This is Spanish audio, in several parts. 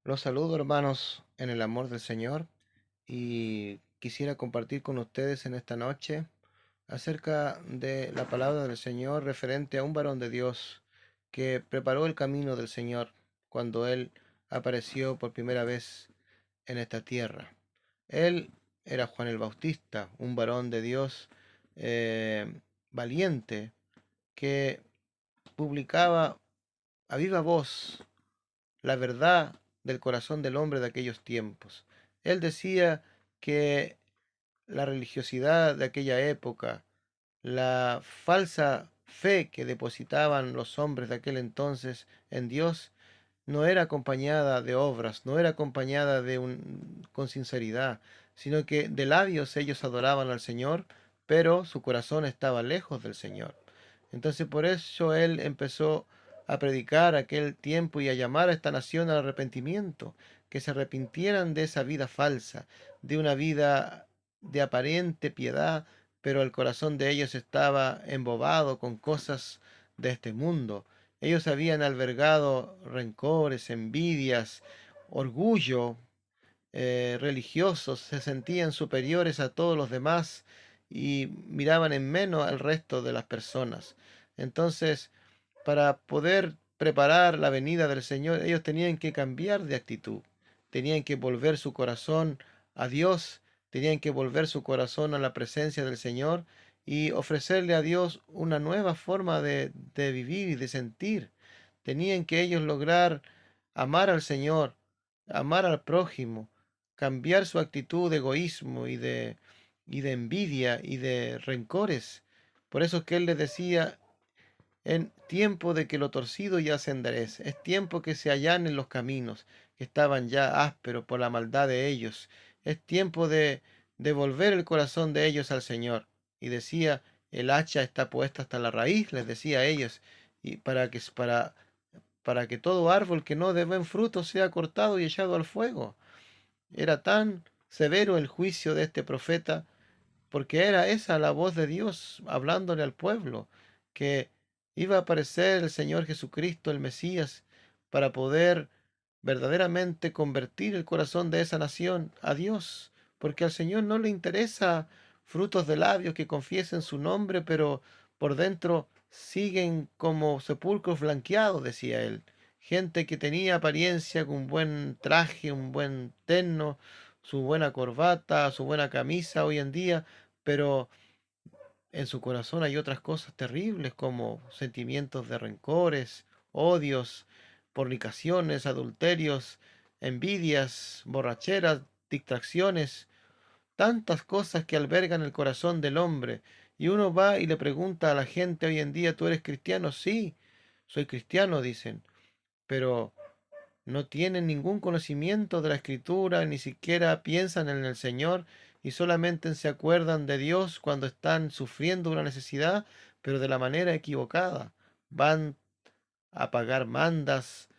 Los saludo, hermanos, en el amor del Señor, y quisiera compartir con ustedes en esta noche acerca de la palabra del Señor referente a un varón de Dios que preparó el camino del Señor cuando Él apareció por primera vez en esta tierra. Él era Juan el Bautista, un varón de Dios valiente que publicaba a viva voz la verdad del corazón del hombre de aquellos tiempos. Él decía que la religiosidad de aquella época, la falsa fe que depositaban los hombres de aquel entonces en Dios, no era acompañada de obras, no era acompañada con sinceridad, sino que de labios ellos adoraban al Señor, pero su corazón estaba lejos del Señor. Entonces por eso él empezó a predicar aquel tiempo y a llamar a esta nación al arrepentimiento, que se arrepintieran de esa vida falsa, de una vida de aparente piedad, pero el corazón de ellos estaba embobado con cosas de este mundo. Ellos habían albergado rencores, envidias, orgullo religiosos, se sentían superiores a todos los demás y miraban en menos al resto de las personas. Entonces, para poder preparar la venida del Señor, ellos tenían que cambiar de actitud, tenían que volver su corazón a Dios, tenían que volver su corazón a la presencia del Señor y ofrecerle a Dios una nueva forma de vivir y de sentir. Tenían que ellos lograr amar al Señor, amar al prójimo, cambiar su actitud de egoísmo y de envidia y de rencores. Por eso es que él les decía, en tiempo de que lo torcido ya se enderece, es tiempo que se allanen los caminos que estaban ya ásperos por la maldad de ellos, es tiempo de volver el corazón de ellos al Señor. Y decía, el hacha está puesta hasta la raíz, les decía a ellos, y para que todo árbol que no dé buen fruto sea cortado y echado al fuego. Era tan severo el juicio de este profeta, porque era esa la voz de Dios hablándole al pueblo, que iba a aparecer el Señor Jesucristo, el Mesías, para poder verdaderamente convertir el corazón de esa nación a Dios, porque al Señor no le interesa frutos de labios que confiesen su nombre, pero por dentro siguen como sepulcros blanqueados, decía él. Gente que tenía apariencia con un buen traje, un buen terno, su buena corbata, su buena camisa hoy en día, pero en su corazón hay otras cosas terribles como sentimientos de rencores, odios, fornicaciones, adulterios, envidias, borracheras, distracciones, tantas cosas que albergan el corazón del hombre. Y uno va y le pregunta a la gente hoy en día, ¿tú eres cristiano? Sí, soy cristiano, dicen, pero no tienen ningún conocimiento de la escritura, ni siquiera piensan en el Señor y solamente se acuerdan de Dios cuando están sufriendo una necesidad, pero de la manera equivocada. Van a pagar mandas,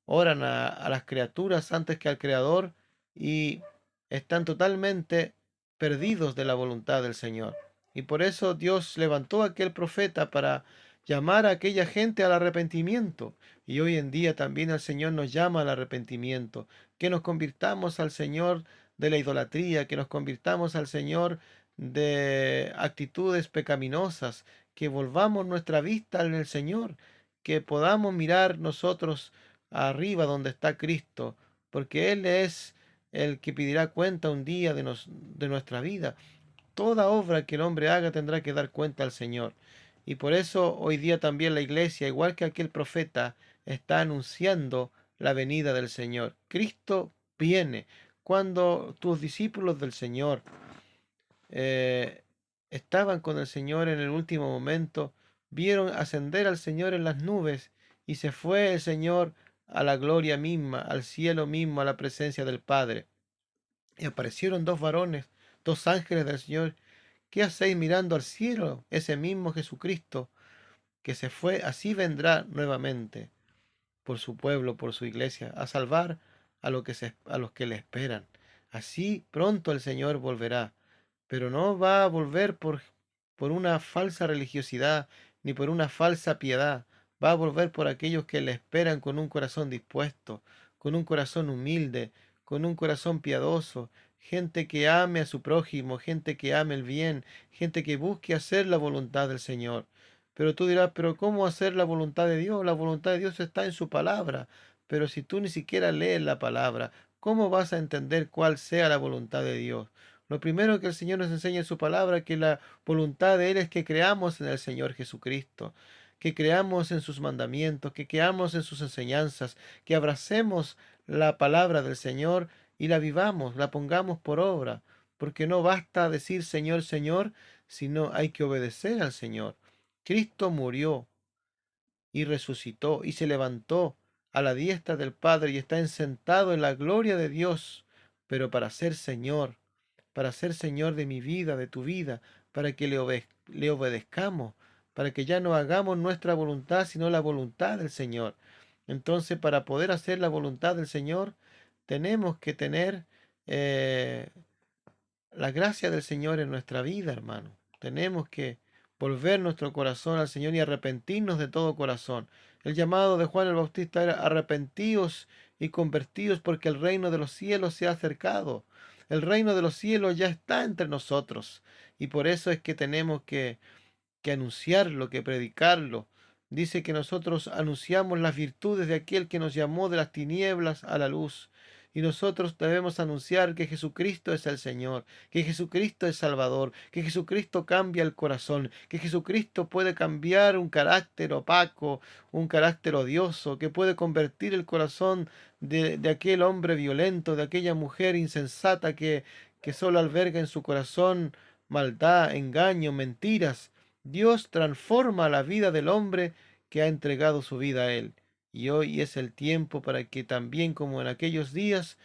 oran a las criaturas antes que al Creador y están totalmente perdidos de la voluntad del Señor. Y por eso Dios levantó a aquel profeta para llamar a aquella gente al arrepentimiento. Y hoy en día también el Señor nos llama al arrepentimiento, que nos convirtamos al Señor de la idolatría, que nos convirtamos al Señor de actitudes pecaminosas, que volvamos nuestra vista en el Señor, que podamos mirar nosotros arriba donde está Cristo, porque Él es el que pedirá cuenta un día de nuestra vida. Toda obra que el hombre haga tendrá que dar cuenta al Señor. Y por eso hoy día también la iglesia, igual que aquel profeta, está anunciando la venida del Señor. Cristo viene. Cuando tus discípulos del Señor eh, estaban con el Señor en el último momento, vieron ascender al Señor en las nubes y se fue el Señor a la gloria misma, al cielo mismo, a la presencia del Padre. Y aparecieron dos varones, dos ángeles del Señor. ¿Qué hacéis mirando al cielo? Ese mismo Jesucristo que se fue, así vendrá nuevamente por su pueblo, por su iglesia, a salvar a los que le esperan. Así pronto el Señor volverá, pero no va a volver por una falsa religiosidad ni por una falsa piedad. Va a volver por aquellos que le esperan con un corazón dispuesto, con un corazón humilde, con un corazón piadoso, gente que ame a su prójimo, gente que ame el bien, gente que busque hacer la voluntad del Señor. Pero tú dirás, pero ¿cómo hacer la voluntad de Dios? La voluntad de Dios está en su palabra. Pero si tú ni siquiera lees la palabra, ¿cómo vas a entender cuál sea la voluntad de Dios? Lo primero que el Señor nos enseña en su palabra, que la voluntad de Él es que creamos en el Señor Jesucristo, que creamos en sus mandamientos, que creamos en sus enseñanzas, que abracemos la palabra del Señor y la vivamos, la pongamos por obra, porque no basta decir Señor, Señor, sino hay que obedecer al Señor. Cristo murió y resucitó y se levantó a la diestra del Padre y está sentado en la gloria de Dios, pero para ser Señor de mi vida, de tu vida, para que le obedezcamos, para que ya no hagamos nuestra voluntad, sino la voluntad del Señor. Entonces, para poder hacer la voluntad del Señor, tenemos que tener eh, la gracia del Señor en nuestra vida, hermano. Tenemos que volver nuestro corazón al Señor y arrepentirnos de todo corazón. El llamado de Juan el Bautista era arrepentíos y convertíos porque el reino de los cielos se ha acercado. El reino de los cielos ya está entre nosotros. Y por eso es que tenemos que anunciarlo, que predicarlo. Dice que nosotros anunciamos las virtudes de aquel que nos llamó de las tinieblas a la luz. Y nosotros debemos anunciar que Jesucristo es el Señor, que Jesucristo es Salvador, que Jesucristo cambia el corazón, que Jesucristo puede cambiar un carácter opaco, un carácter odioso, que puede convertir el corazón de aquel hombre violento, de aquella mujer insensata que solo alberga en su corazón maldad, engaño, mentiras. Dios transforma la vida del hombre que ha entregado su vida a Él. Y hoy es el tiempo para que también como en aquellos días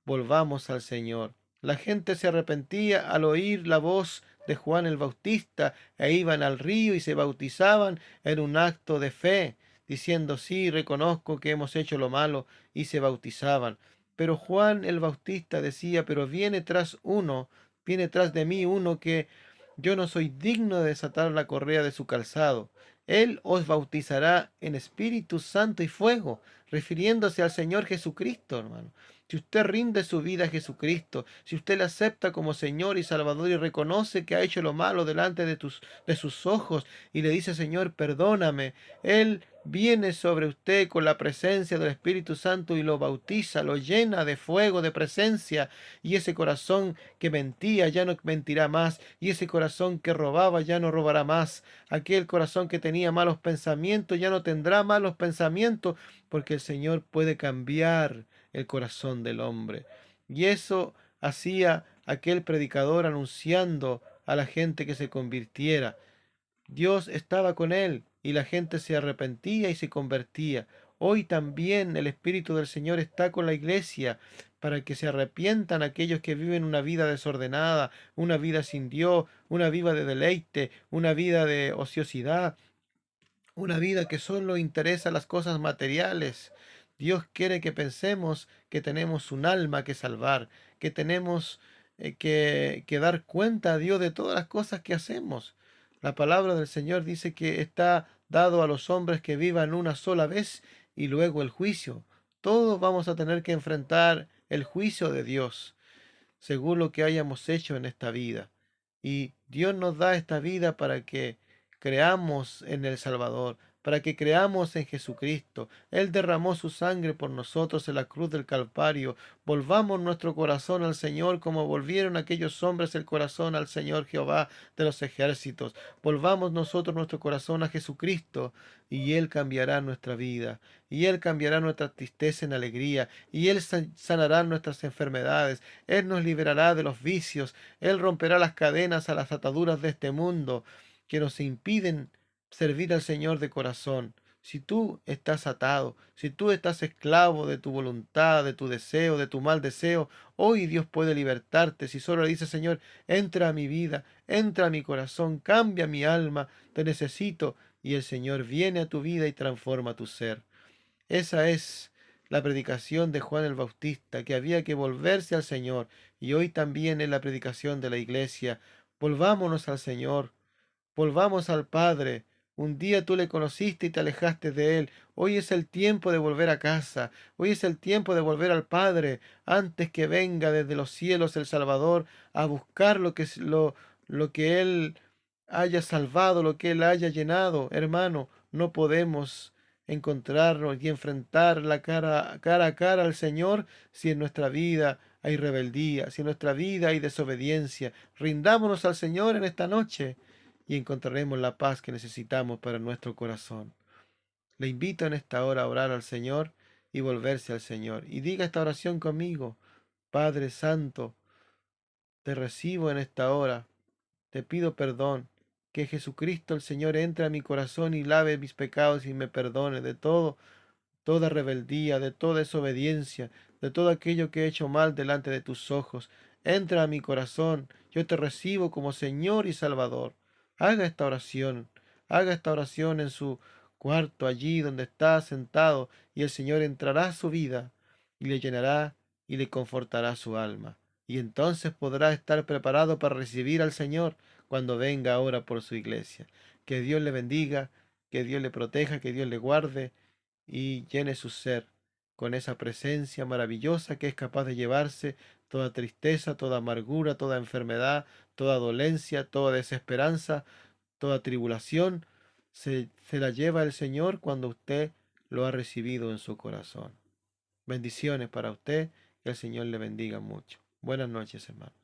volvamos al Señor. La gente se arrepentía al oír la voz de Juan el Bautista e iban al río y se bautizaban en un acto de fe, diciendo sí, reconozco que hemos hecho lo malo y se bautizaban. Pero Juan el Bautista decía, pero viene tras de mí uno que yo no soy digno de desatar la correa de su calzado. Él os bautizará en Espíritu Santo y fuego, refiriéndose al Señor Jesucristo, hermano. Si usted rinde su vida a Jesucristo, si usted le acepta como Señor y Salvador y reconoce que ha hecho lo malo delante de sus ojos y le dice, Señor, perdóname, Él viene sobre usted con la presencia del Espíritu Santo y lo bautiza, lo llena de fuego, de presencia, y ese corazón que mentía ya no mentirá más, y ese corazón que robaba ya no robará más, aquel corazón que tenía malos pensamientos ya no tendrá malos pensamientos, porque el Señor puede cambiar el corazón del hombre. Y eso hacía aquel predicador anunciando a la gente que se convirtiera. Dios estaba con él y la gente se arrepentía y se convertía. Hoy también el Espíritu del Señor está con la iglesia para que se arrepientan aquellos que viven una vida desordenada, una vida sin Dios, una vida de deleite, una vida de ociosidad, una vida que solo interesa las cosas materiales. Dios quiere que pensemos que tenemos un alma que salvar, que tenemos que dar cuenta a Dios de todas las cosas que hacemos. La palabra del Señor dice que está dado a los hombres que vivan una sola vez y luego el juicio. Todos vamos a tener que enfrentar el juicio de Dios según lo que hayamos hecho en esta vida. Y Dios nos da esta vida para que creamos en el Salvador, para que creamos en Jesucristo. Él derramó su sangre por nosotros en la cruz del Calvario. Volvamos nuestro corazón al Señor como volvieron aquellos hombres el corazón al Señor Jehová de los ejércitos. Volvamos nosotros nuestro corazón a Jesucristo y Él cambiará nuestra vida. Y Él cambiará nuestra tristeza en alegría. Y Él sanará nuestras enfermedades. Él nos liberará de los vicios. Él romperá las cadenas a las ataduras de este mundo que nos impiden servir al Señor de corazón. Si tú estás atado, si tú estás esclavo de tu voluntad, de tu deseo, de tu mal deseo, hoy Dios puede libertarte. Si solo le dices, Señor, entra a mi vida, entra a mi corazón, cambia mi alma, te necesito. Y el Señor viene a tu vida y transforma tu ser. Esa es la predicación de Juan el Bautista, que había que volverse al Señor. Y hoy también es la predicación de la iglesia. Volvámonos al Señor. Volvamos al Padre, Un día tú le conociste y te alejaste de él. Hoy es el tiempo de volver a casa. Hoy es el tiempo de volver al Padre antes que venga desde los cielos el Salvador a buscar lo que él haya salvado, lo que él haya llenado. Hermano, no podemos encontrarnos y enfrentar la cara a cara al Señor si en nuestra vida hay rebeldía, si en nuestra vida hay desobediencia. Rindámonos al Señor en esta noche y encontraremos la paz que necesitamos para nuestro corazón. Le invito en esta hora a orar al Señor y volverse al Señor. Y diga esta oración conmigo. Padre Santo, te recibo en esta hora. Te pido perdón. Que Jesucristo el Señor entre a mi corazón y lave mis pecados y me perdone de todo, toda rebeldía, de toda desobediencia, de todo aquello que he hecho mal delante de tus ojos. Entra a mi corazón, yo te recibo como Señor y Salvador. Haga esta oración en su cuarto, allí donde está sentado, y el Señor entrará a su vida y le llenará y le confortará su alma. Y entonces podrá estar preparado para recibir al Señor cuando venga ahora por su iglesia. Que Dios le bendiga, que Dios le proteja, que Dios le guarde y llene su ser con esa presencia maravillosa que es capaz de llevarse toda tristeza, toda amargura, toda enfermedad, toda dolencia, toda desesperanza, toda tribulación, se la lleva el Señor cuando usted lo ha recibido en su corazón. Bendiciones para usted, que el Señor le bendiga mucho. Buenas noches, hermano.